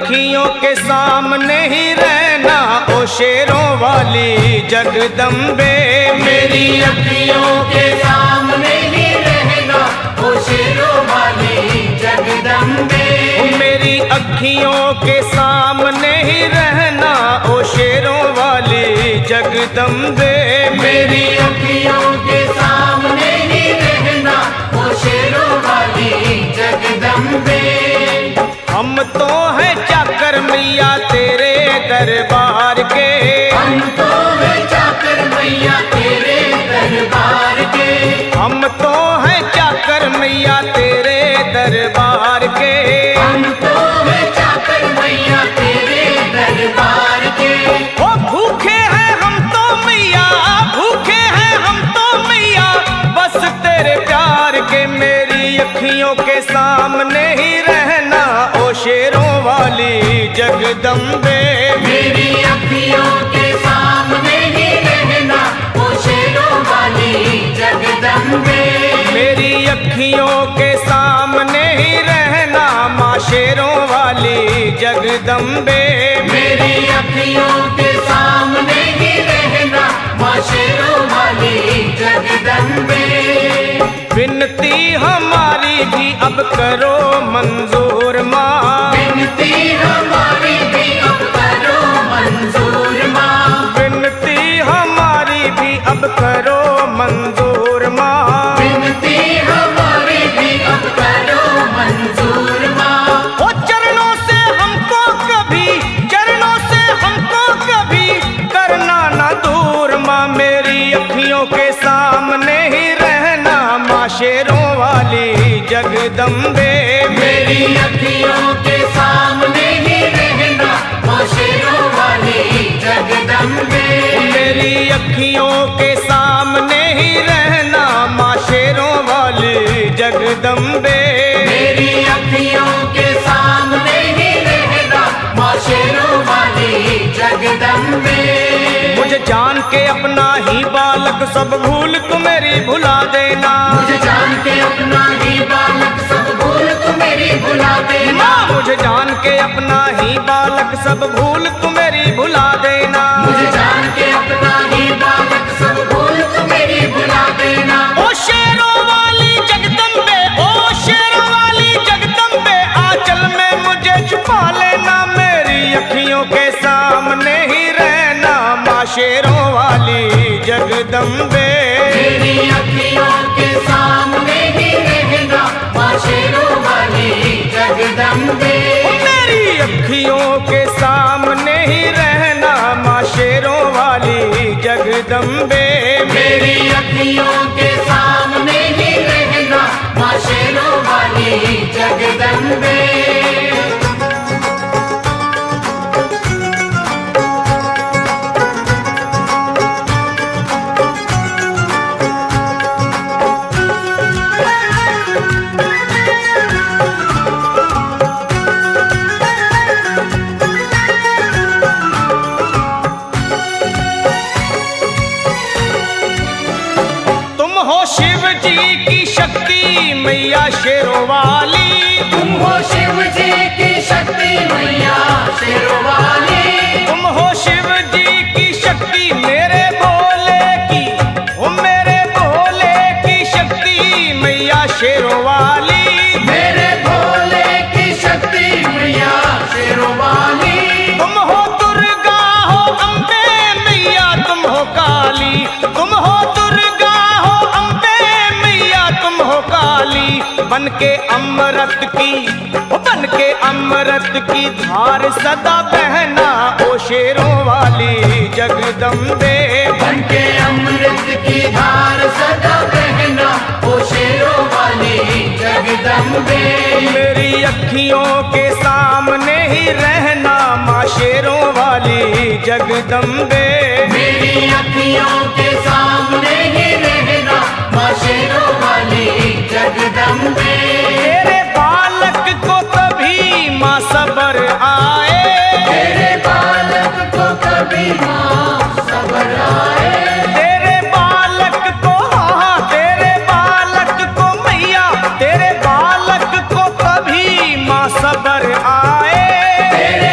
अखियों के सामने ही रहना ओ शेरों वाली जगदम्बे। मेरी अखियों के सामने ही रहना ओ शेरों वाली जगदम्बे। मेरी अखियों के सामने ही रहना ओ शेरों वाली जगदम्बे। मेरी अखियों के सामने ही रहना ओ शेरों वाली जगदम्बे। हम तो हैं चाकर मैया तेरे दरबार के। हम तो हैं चाकर मैया तेरे दरबार के। हम तो हैं चाकर मैया तेरे दरबार के। हम तो हैं चाकर मैया तेरे दरबार के। ओ भूखे हैं हम तो मैया, भूखे हैं हम तो मैया बस तेरे प्यार के। मेरी अखियों के सामने ही रहना ओ शेरों वाली जगदम्बे। मेरी अखियों के सामने ही रहना ओ शेरों वाली जगदम्बे। मेरी अखियों के सामने ही रहना माँ शेरों वाली जगदम्बे। मेरी अखियों के सामने ही रहना माँ शेरों वाली जगदम्बे। विनती हमारी भी अब करो मंजूर माँ। विनती हमारी भी अब करो मंजूर माँ। विनती हमारी भी अब करो मंजूर माँ। विनती हमारी भी अब करो मंजूर माँ। ओ चरणों से हमको कभी, चरणों से हमको कभी करना ना दूर माँ। मेरी अखियों के सामने ही रहना माँ शेरों वाली जगदम्बे। मेरी अखियों के सामने ही रहना माँ शेरों वाली जगदम्बे। मेरी अखियों के सामने ही रहना माँ शेरों वाली जगदम्बे। मेरी अखियों के सामने ही रहना माँ शेरों वाली जगदम्बे। मुझे जान के अपना ही बालक सब भूल तू मेरी भुला देना। मुझे जान के अपना ही बालक सब भूल तू मेरी भुला देना। माँ मुझे जान के अपना ही बालक सब भूल तू मेरी भुला देना। मुझे जान के अपना ही बालक सब भूल तू मेरी भुला देना। ओ शेरों वाली जगदम्बे, ओ शेरों वाली जगदम्बे आंचल में मुझे छुपा लेना। मेरी अखियों के सामने ही रहना माँ शेरों वाली जगदम्बे। मेरी अखियों के सामने ही रहना माँ शेरों वाली जगदम्बे। मेरी अखियों के सामने ही रहना माँ शेरों वाली जगदम्बे। मेरी अखियों के सामने ही रहना माँ शेरों वाली जगदम्बे। शिव जी की शक्ति मैया शेरों वाली। तुम हो शिव जी की शक्ति मैया शेरों वाली। तुम हो शिव जी की शक्ति मेरे भोले की, ओ मेरे भोले की शक्ति मैया शेरों वाली। मेरे भोले की शक्ति मैया शेरों वाली। तुम हो दुर्गा हो अम्बे मैया तुम हो काली। तुम हो दुर्गा हो अम्बे मैया तुम हो काली। बन के अमृत की, बन के अमृत की धार सदा बहना ओ शेरों वाली जगदम्बे। बन के अमृत की धार सदा बहना ओ शेरों वाली जगदम्बे। मेरी अखियों के सामने ही रहना माँ शेरों वाली जगदम्बे। मेरी अखियों के सामने ही रहना माँ शेरों वाली जगदम्बे। तेरे बालक को कभी माँ सबर आए। तेरे बालक को कभी माँ सबर आए। तेरे बालक को, हाँ तेरे बालक को मैया, तेरे बालक को कभी माँ सबर आए। तेरे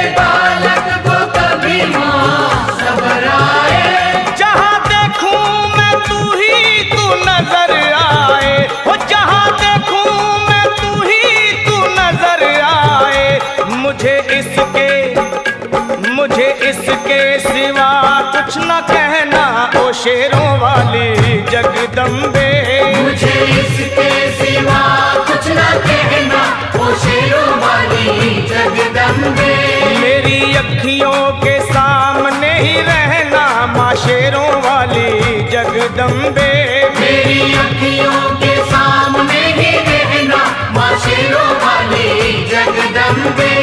इसके सिवा कुछ न कहना, ओ शेरों वाली जगदम्बे। मेरी अखियों के सामने ही रहना माँ शेरों वाली जगदम्बे। मेरी अखियों के सामने ही रहना, माँ शेरों वाली जगदम्बे।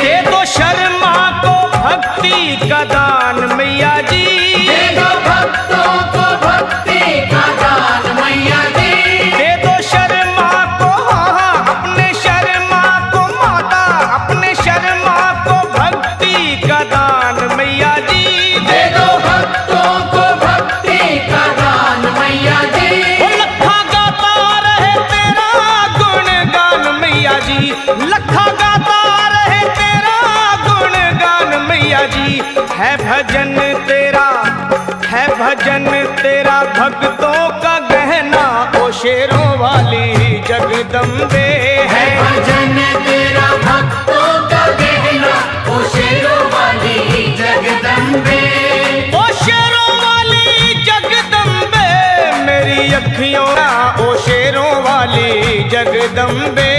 दे दो शर्मा को भक्ति का दान मैया जी, दे दो भक्तों को भक्ति का दान मैया जी। दे दो शर्मा को अपने शर्मा को माता, अपने शर्मा को भक्ति का दान मैया जी। दे दो भक्तों को भक्ति का दान मैया जी। वो लखा गाता रहे तेरा गुणगान मैया जी, लखा गाता रहे तेरा गुणगान मैया जी। है भजन तेरा, है भजन तेरा भक्तों का गहना ओ शेरों वाली जगदम्बे। है भजन तेरा भक्तों का गहना, ओ शेरों वाली जगदम्बे। ओ शेरों वाली जगदम्बे, मेरी अखियों ना ओ शेरों वाली जगदम्बे।